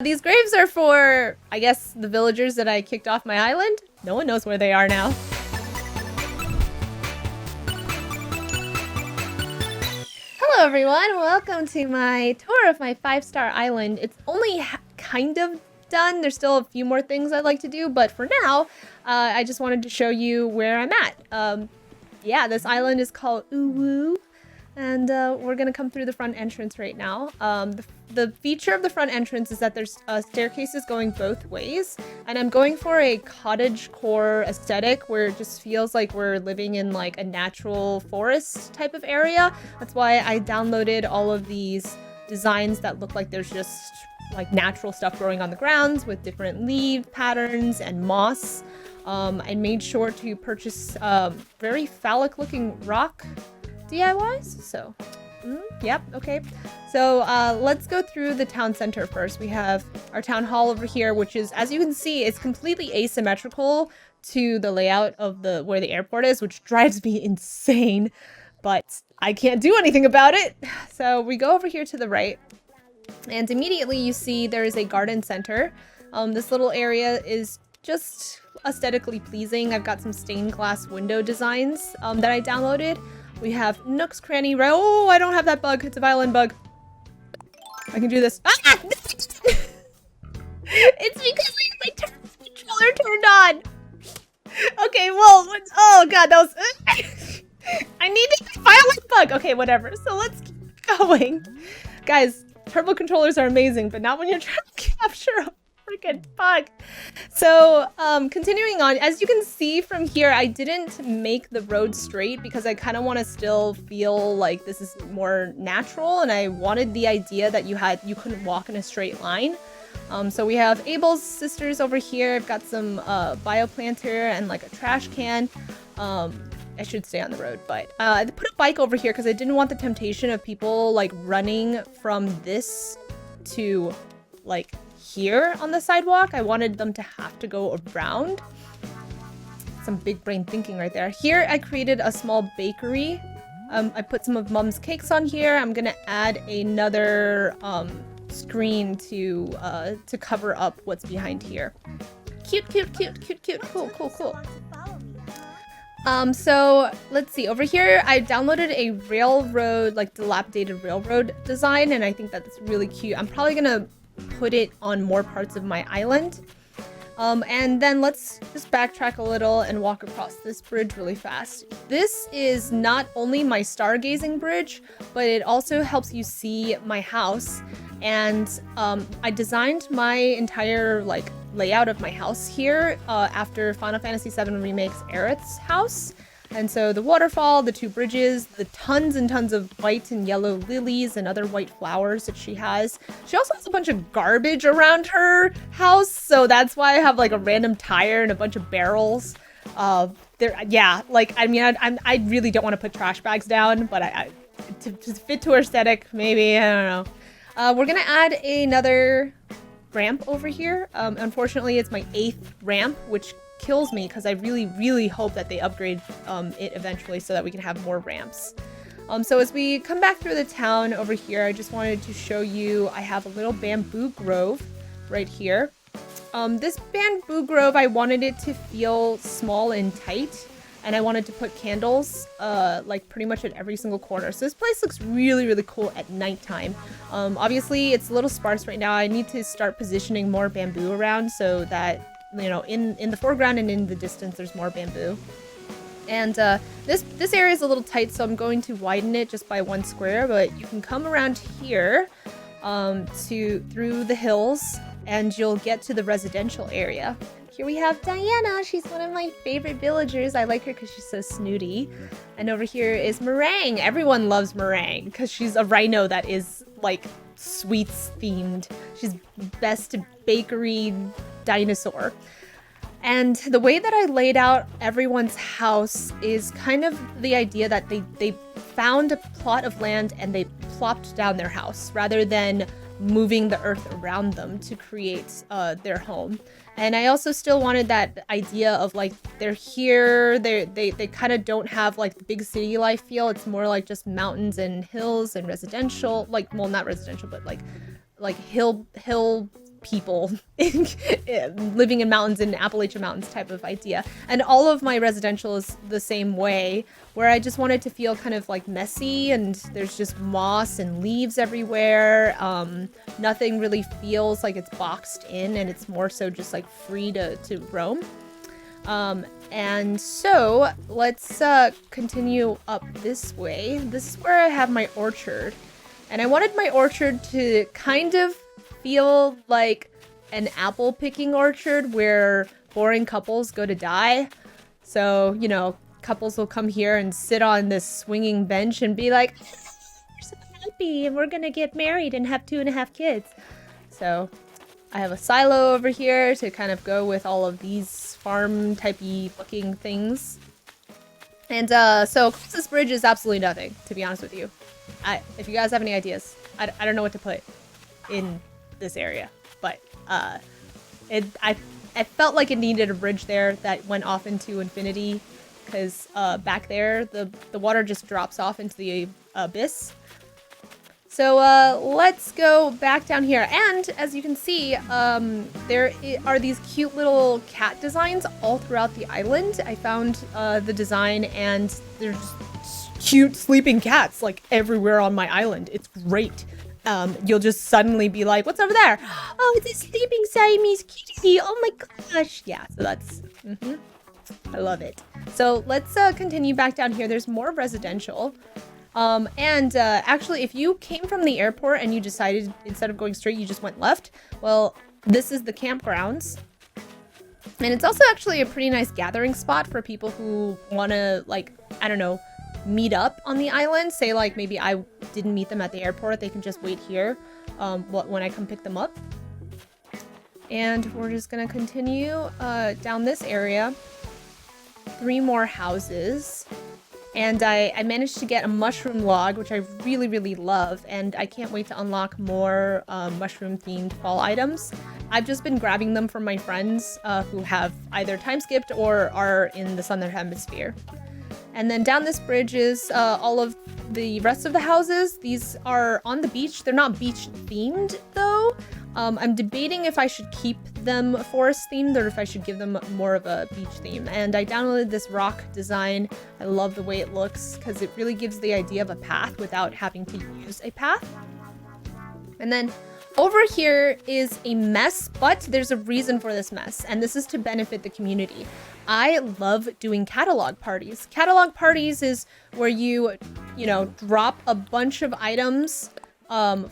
These graves are for, I guess, the villagers that I kicked off my island. No one knows where they are now. Hello everyone, welcome to my tour of my 5-star island. It's only kind of done. There's still a few more things I'd like to do, but for now, I just wanted to show you where I'm at. Yeah, this island is called Uwu, and we're gonna come through the front entrance right now. The feature of the front entrance is that there's staircases going both ways, and I'm going for a cottage core aesthetic where it just feels like we're living in like a natural forest type of area. That's why I downloaded all of these designs that look like there's just like natural stuff growing on the grounds with different leaf patterns and moss. I made sure to purchase very phallic looking rock DIYs, so yep, okay. So let's go through the town center first. We have our town hall over here, which is, as you can see, it's completely asymmetrical to the layout of where the airport is, which drives me insane, but I can't do anything about it. So we go over here to the right, and immediately you see there is a garden center. This little area is just aesthetically pleasing. I've got some stained glass window designs that I downloaded. We have Nook's Cranny. Oh, I don't have that bug. It's a violin bug. I can do this. Ah! It's because my controller turned on. Okay, well, oh god, that was... I needed a violin bug. Okay, whatever. So let's keep going. Guys, turbo controllers are amazing, but not when you're trying to capture a freaking bug. So continuing on, as you can see from here, I didn't make the road straight because I kind of want to still feel like this is more natural, and I wanted the idea that you couldn't walk in a straight line. So we have Abel's sisters over here. I've got some bioplanter and like a trash can. I should stay on the road, but I put a bike over here because I didn't want the temptation of people like running from this to like here on the sidewalk. I wanted them to have to go around. Some big brain thinking right there. Here I created a small bakery. I put some of Mom's cakes on here. I'm gonna add another screen to cover up what's behind here. Cute, cute, cute, cute, cute. Cool, cool, cool. So let's see, over here I downloaded a railroad, like dilapidated railroad design, and I think that's really cute. I'm probably gonna put it on more parts of my island. And then let's just backtrack a little and walk across this bridge really fast. This is not only my stargazing bridge, but it also helps you see my house. And I designed my entire like layout of my house here after Final Fantasy VII Remake's Aerith's house. And so the waterfall, the two bridges, the tons and tons of white and yellow lilies and other white flowers that she has. She also has a bunch of garbage around her house, so that's why I have like a random tire and a bunch of barrels. Yeah, like, I mean, I really don't want to put trash bags down, but to fit to her aesthetic, maybe, I don't know. We're gonna add another ramp over here. Unfortunately, it's my 8th ramp, which kills me because I really, really hope that they upgrade it eventually so that we can have more ramps. So as we come back through the town over here, I just wanted to show you, I have a little bamboo grove right here. This bamboo grove, I wanted it to feel small and tight, and I wanted to put candles like pretty much at every single corner. So this place looks really, really cool at nighttime. Obviously, it's a little sparse right now. I need to start positioning more bamboo around so that, you know, in the foreground and in the distance there's more bamboo. And this area is a little tight, so I'm going to widen it just by 1 square, but you can come around here through the hills and you'll get to the residential area. Here we have Diana. She's one of my favorite villagers. I like her because she's so snooty. And over here is Meringue. Everyone loves Meringue because she's a rhino that is like sweets themed. She's best bakery dinosaur. And the way that I laid out everyone's house is kind of the idea that they found a plot of land and they plopped down their house rather than moving the earth around them to create their home. And I also still wanted that idea of like they're here, they kind of don't have like the big city life feel. It's more like just mountains and hills and residential, like, well, not residential, but like hill people living in mountains, in Appalachian Mountains type of idea. And all of my residential is the same way, where I just want it to feel kind of like messy, and there's just moss and leaves everywhere. Nothing really feels like it's boxed in, and it's more so just like free to roam. And so let's continue up this way. This is where I have my orchard, and I wanted my orchard to kind of feel like an apple picking orchard where boring couples go to die. So, you know, couples will come here and sit on this swinging bench and be like, we're so happy and we're gonna get married and have 2.5 kids. So I have a silo over here to kind of go with all of these farm typey looking things. And so this bridge is absolutely nothing, to be honest with you. If you guys have any ideas, I don't know what to put in this area, but I felt like it needed a bridge there that went off into infinity, because back there the water just drops off into the abyss. So let's go back down here, and as you can see, there are these cute little cat designs all throughout the island. I found the design, and there's cute sleeping cats like everywhere on my island. It's great. You'll just suddenly be like, what's over there? Oh, it's a sleeping Siamese kitty. Oh my gosh. Yeah, so that's, I love it. So let's continue back down here. There's more residential. Actually, if you came from the airport and you decided instead of going straight, you just went left, well, this is the campgrounds. And it's also actually a pretty nice gathering spot for people who want to, like, I don't know, meet up on the island. Say like maybe I didn't meet them at the airport, they can just wait here when I come pick them up. And we're just gonna continue down this area. 3 more houses, and I managed to get a mushroom log, which I really love, and I can't wait to unlock more mushroom themed fall items. I've just been grabbing them from my friends who have either time skipped or are in the southern hemisphere. And then down this bridge is all of the rest of the houses. These are on the beach. They're not beach themed though. I'm debating if I should keep them forest themed or if I should give them more of a beach theme. And I downloaded this rock design. I love the way it looks because it really gives the idea of a path without having to use a path. And then over here is a mess, but there's a reason for this mess, and this is to benefit the community. I love doing catalog parties. Catalog parties is where you know, drop a bunch of items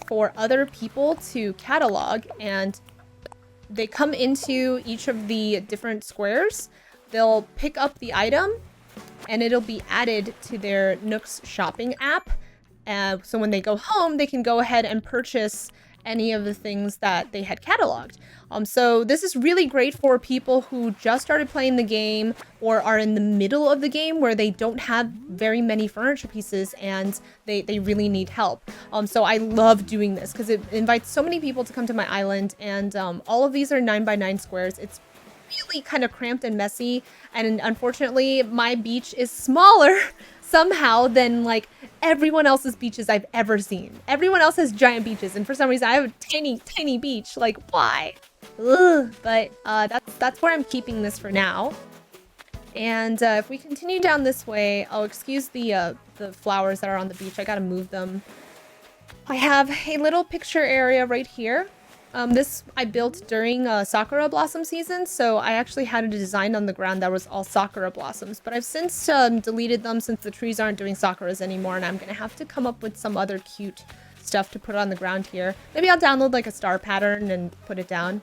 for other people to catalog, and they come into each of the different squares. They'll pick up the item, and it'll be added to their Nook's shopping app. So when they go home, they can go ahead and purchase any of the things that they had cataloged. So this is really great for people who just started playing the game or are in the middle of the game where they don't have very many furniture pieces and they really need help. So I love doing this because it invites so many people to come to my island, and all of these are 9x9 squares. It's really kind of cramped and messy, and unfortunately my beach is smaller somehow than like everyone else's beaches I've ever seen. Everyone else has giant beaches, and for some reason I have a tiny beach. Like, why? Ugh. But that's where I'm keeping this for now. And if we continue down this way, oh, excuse the flowers that are on the beach. I gotta move them. I have a little picture area right here. This I built during sakura blossom season, so I actually had a design on the ground that was all sakura blossoms, but I've since deleted them since the trees aren't doing sakuras anymore, and I'm gonna have to come up with some other cute stuff to put on the ground here. Maybe I'll download like a star pattern and put it down.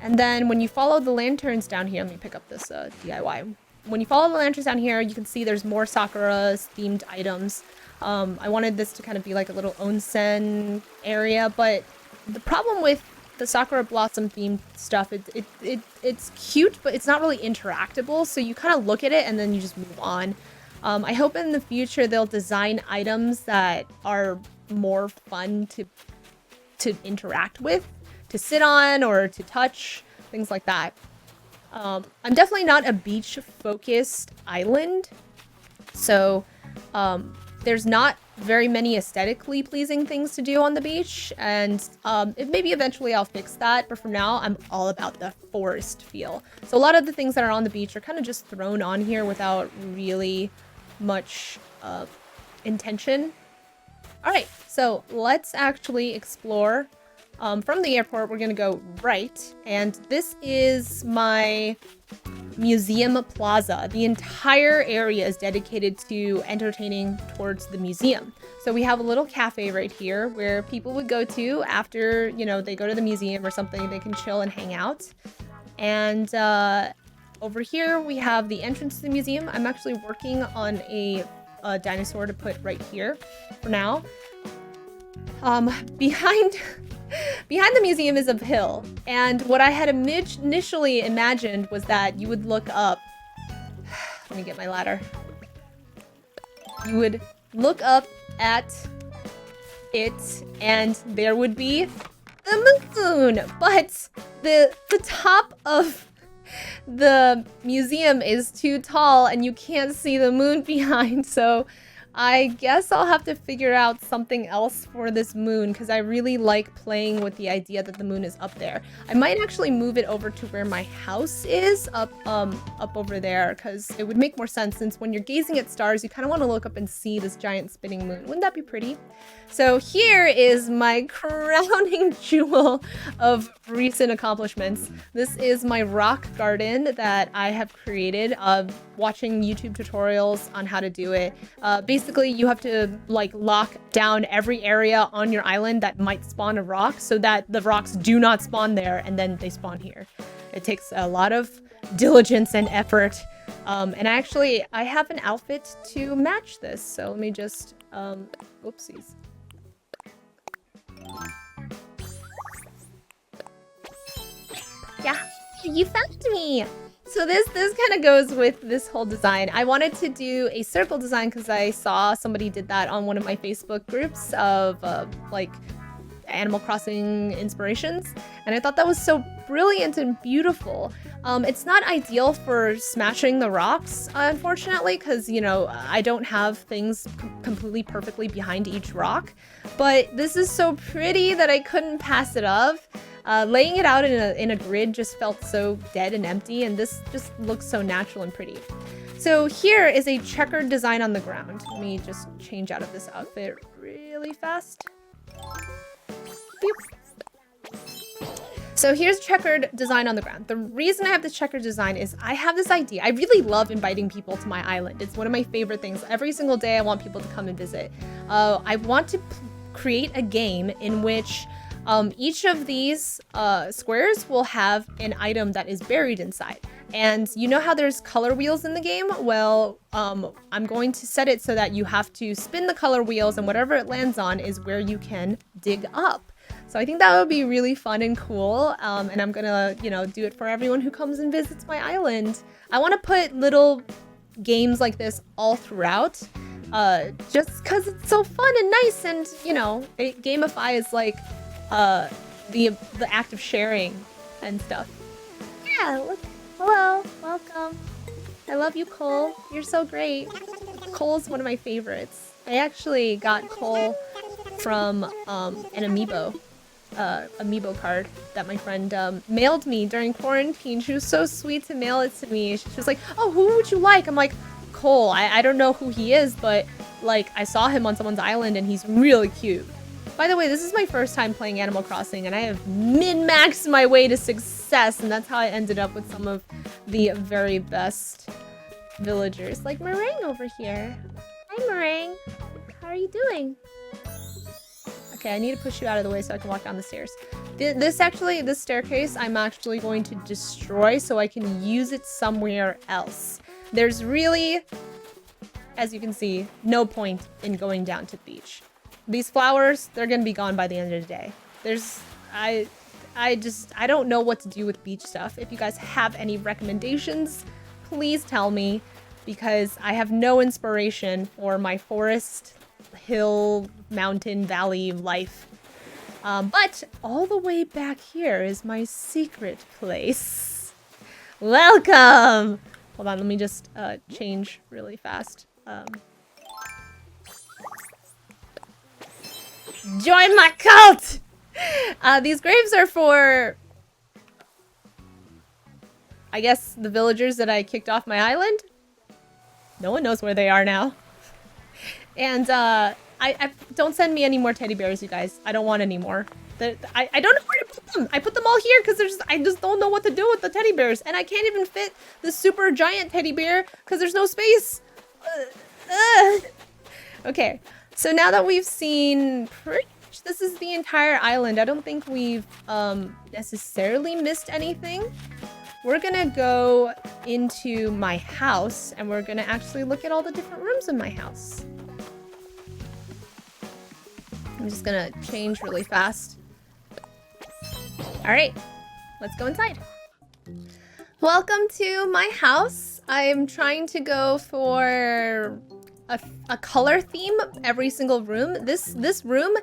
And then when you follow the lanterns down here, let me pick up this DIY. When you follow the lanterns down here, you can see there's more Sakura's themed items. I wanted this to kind of be like a little onsen area, but the problem with the Sakura Blossom themed stuff, it's cute, but it's not really interactable, so you kind of look at it and then you just move on. I hope in the future they'll design items that are more fun to interact with, to sit on or to touch, things like that. I'm definitely not a beach-focused island, so there's not very many aesthetically pleasing things to do on the beach, and maybe eventually I'll fix that, but for now I'm all about the forest feel. So a lot of the things that are on the beach are kind of just thrown on here without really much intention. All right, so let's actually explore. From the airport, we're gonna go right, and this is my museum plaza. The entire area is dedicated to entertaining towards the museum. So we have a little cafe right here where people would go to after, you know, they go to the museum or something, they can chill and hang out. And over here we have the entrance to the museum. I'm actually working on a dinosaur to put right here for now. Behind the museum is a hill, and what I had initially imagined was that you would look up. Let me get my ladder. You would look up at it, and there would be the moon. But the top of the museum is too tall, and you can't see the moon behind, so I guess I'll have to figure out something else for this moon, because I really like playing with the idea that the moon is up there. I might actually move it over to where my house is, up over there, because it would make more sense, since when you're gazing at stars, you kind of want to look up and see this giant spinning moon. Wouldn't that be pretty? So here is my crowning jewel of recent accomplishments. This is my rock garden that I have created, watching YouTube tutorials on how to do it. Basically, you have to like lock down every area on your island that might spawn a rock so that the rocks do not spawn there and then they spawn here. It takes a lot of diligence and effort. And I have an outfit to match this. So let me just, whoopsies. Yeah, you found me. So this kind of goes with this whole design. I wanted to do a circle design because I saw somebody did that on one of my Facebook groups of like Animal Crossing inspirations, and I thought that was so brilliant and beautiful. It's not ideal for smashing the rocks, unfortunately, because, you know, I don't have things completely perfectly behind each rock, but this is so pretty that I couldn't pass it up. Laying it out in a grid just felt so dead and empty, and this just looks so natural and pretty. So here is a checkered design on the ground. Let me just change out of this outfit really fast. Beep. So here's checkered design on the ground. The reason I have this checkered design is I have this idea. I really love inviting people to my island. It's one of my favorite things. Every single day I want people to come and visit. I want to create a game in which each of these squares will have an item that is buried inside. And you know how there's color wheels in the game? Well, I'm going to set it so that you have to spin the color wheels, and whatever it lands on is where you can dig up. So I think that would be really fun and cool, and I'm gonna, you know, do it for everyone who comes and visits my island. I want to put little games like this all throughout, just because it's so fun and nice, and, you know, it gamifies like the act of sharing and stuff. Yeah, look. Hello, welcome. I love you, Cole. You're so great. Cole's one of my favorites. I actually got Cole from an amiibo card that my friend mailed me during quarantine. She was so sweet to mail it to me. She was like, "Oh, who would you like?" I'm like, "Cole. I don't know who he is, but like I saw him on someone's island and he's really cute." By the way, this is my first time playing Animal Crossing, and I have min-maxed my way to success, and that's how I ended up with some of the very best villagers, like Meringue over here. Hi, Meringue. How are you doing? Okay, I need to push you out of the way so I can walk down the stairs. This staircase, I'm actually going to destroy so I can use it somewhere else. There's really, as you can see, no point in going down to the beach. These flowers, they're gonna be gone by the end of the day. I don't know what to do with beach stuff. If you guys have any recommendations, please tell me, because I have no inspiration for my forest, hill, mountain, valley life. But all the way back here is my secret place. Welcome! Hold on, let me just change really fast. Join my cult! These graves are for, I guess, the villagers that I kicked off my island. No one knows where they are now. And I don't send me any more teddy bears, you guys. I don't want any more. I don't know where to put them. I put them all here because I just don't know what to do with the teddy bears. And I can't even fit the super giant teddy bear because there's no space. Okay, so now that we've seen pretty much this is the entire island, I don't think we've necessarily missed anything. We're gonna go into my house and we're gonna actually look at all the different rooms in my house. I'm just gonna change really fast. All right, let's go inside. Welcome to my house. I'm trying to go for a color theme every single room. This room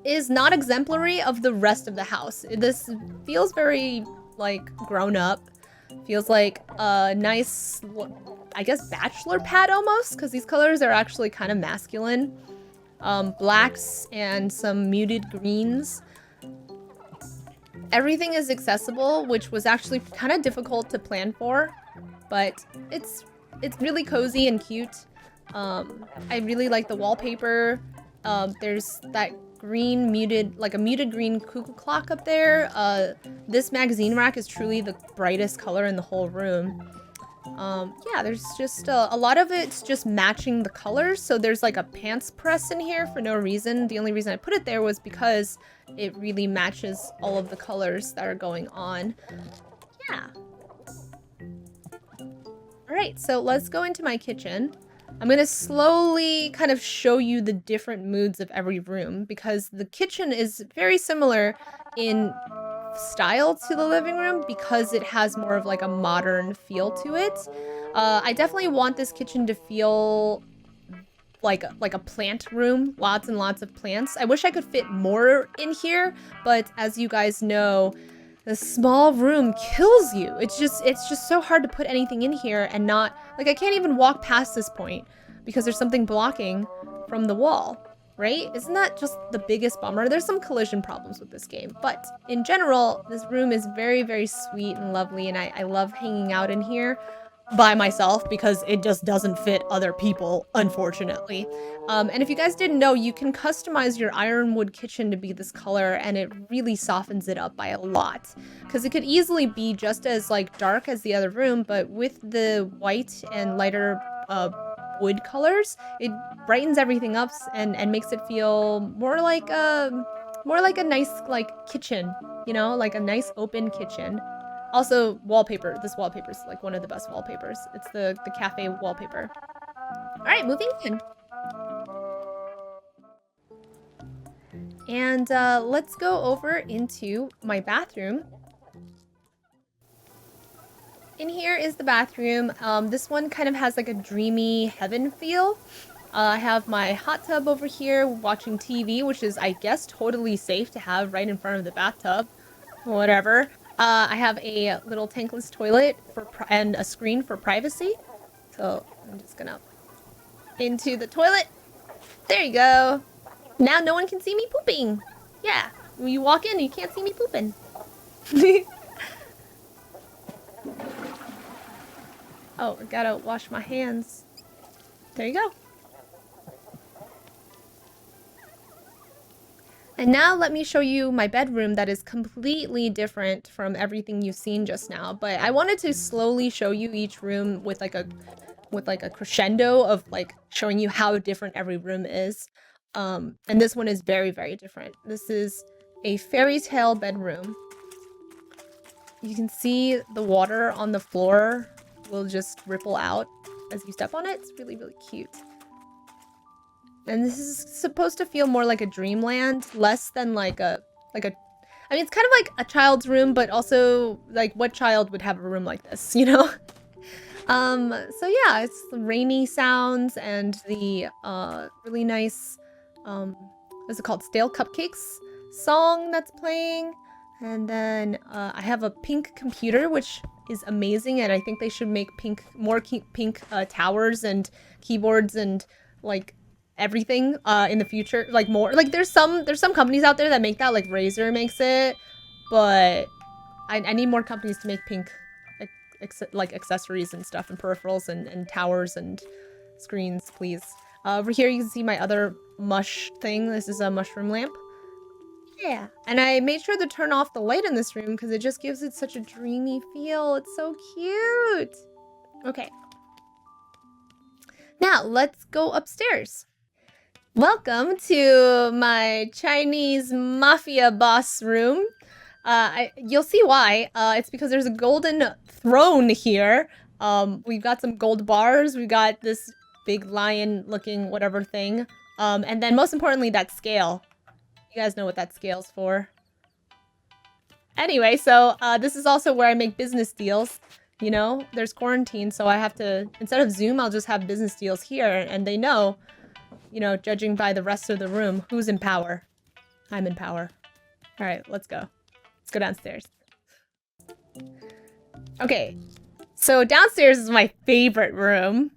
is not exemplary of the rest of the house. This feels very like grown up. Feels like a nice, I guess, bachelor pad almost, because these colors are actually kind of masculine. Blacks and some muted greens. Everything is accessible, which was actually kind of difficult to plan for, but it's really cozy and cute. I really like the wallpaper. There's that green muted, like a muted green cuckoo clock up there. This magazine rack is truly the brightest color in the whole room. Yeah, there's just a lot of it's just matching the colors. So there's like a pants press in here for no reason. The only reason I put it there was because it really matches all of the colors that are going on. Yeah. All right, so let's go into my kitchen. I'm gonna slowly kind of show you the different moods of every room because the kitchen is very similar in style to the living room because it has more of like a modern feel to it. I definitely want this kitchen to feel like a plant room, lots and lots of plants. I wish I could fit more in here, but as you guys know, the small room kills you. It's just so hard to put anything in here and not, like, I can't even walk past this point because there's something blocking from the wall, right? Isn't that just the biggest bummer? There's some collision problems with this game, but in general, this room is very, very sweet and lovely, and I love hanging out in here by myself because it just doesn't fit other people, unfortunately. And if you guys didn't know, you can customize your ironwood kitchen to be this color, and it really softens it up by a lot. Because it could easily be just as like dark as the other room, but with the white and lighter wood colors, it brightens everything up and makes it feel more like a nice like kitchen, you know, like a nice open kitchen. Also, wallpaper. This wallpaper is like one of the best wallpapers. It's the cafe wallpaper. All right, moving in. And let's go over into my bathroom. In here is the bathroom. This one kind of has like a dreamy heaven feel. I have my hot tub over here watching TV, which is, I guess, totally safe to have right in front of the bathtub. Whatever. I have a little tankless toilet and a screen for privacy. So I'm just gonna into the toilet. There you go. Now no one can see me pooping. Yeah, when you walk in, you can't see me pooping. Oh, I gotta wash my hands. There you go. And now let me show you my bedroom that is completely different from everything you've seen just now. But I wanted to slowly show you each room with like a crescendo of like showing you how different every room is. And this one is very, very different. This is a fairytale bedroom. You can see the water on the floor will just ripple out as you step on it. It's really, really cute. And this is supposed to feel more like a dreamland, less than like a, I mean, it's kind of like a child's room, but also like what child would have a room like this, you know? So yeah, it's the rainy sounds and the really nice, what's it called? Stale Cupcakes song that's playing. And then I have a pink computer, which is amazing, and I think they should make more pink towers and keyboards and like everything in the future, like more. Like there's some companies out there that make that, like Razer makes it, but I need more companies to make pink like accessories and stuff and peripherals and towers and screens, please. Over here you can see my other mush thing. This is a mushroom lamp. Yeah. And I made sure to turn off the light in this room because it just gives it such a dreamy feel. It's so cute. Okay. Now let's go upstairs. Welcome to my Chinese mafia boss room. You'll see why. It's because there's a golden throne here. We've got some gold bars. We got this big lion-looking whatever thing. And then most importantly, that scale. You guys know what that scale's for. Anyway, so this is also where I make business deals. You know, there's quarantine, so I have to, instead of Zoom, I'll just have business deals here, and they know, you know, judging by the rest of the room, who's in power. I'm in power. All right, let's go. Let's go downstairs. Okay, so downstairs is my favorite room.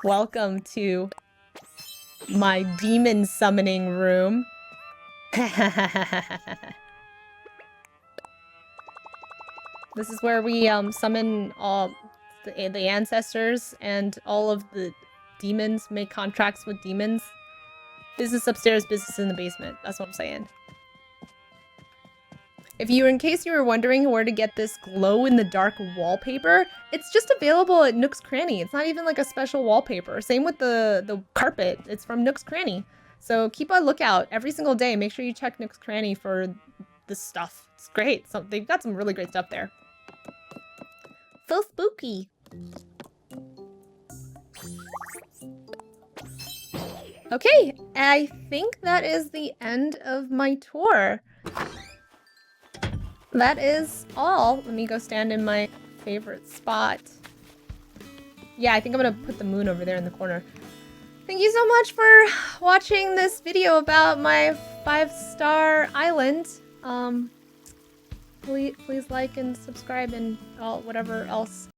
Welcome to my demon summoning room. This is where we summon all the ancestors and all of the demons, make contracts with demons. Business upstairs, business in the basement. That's what I'm saying. In case you were wondering where to get this glow-in-the-dark wallpaper, it's just available at Nook's Cranny. It's not even like a special wallpaper. Same with the carpet. It's from Nook's Cranny. So keep a lookout every single day. Make sure you check Nook's Cranny for this stuff. It's great. So they've got some really great stuff there. So spooky. Okay, I think that is the end of my tour. That is all. Let me go stand in my favorite spot. Yeah, I think I'm gonna put the moon over there in the corner. Thank you so much for watching this video about my 5-star island. Please like and subscribe and whatever else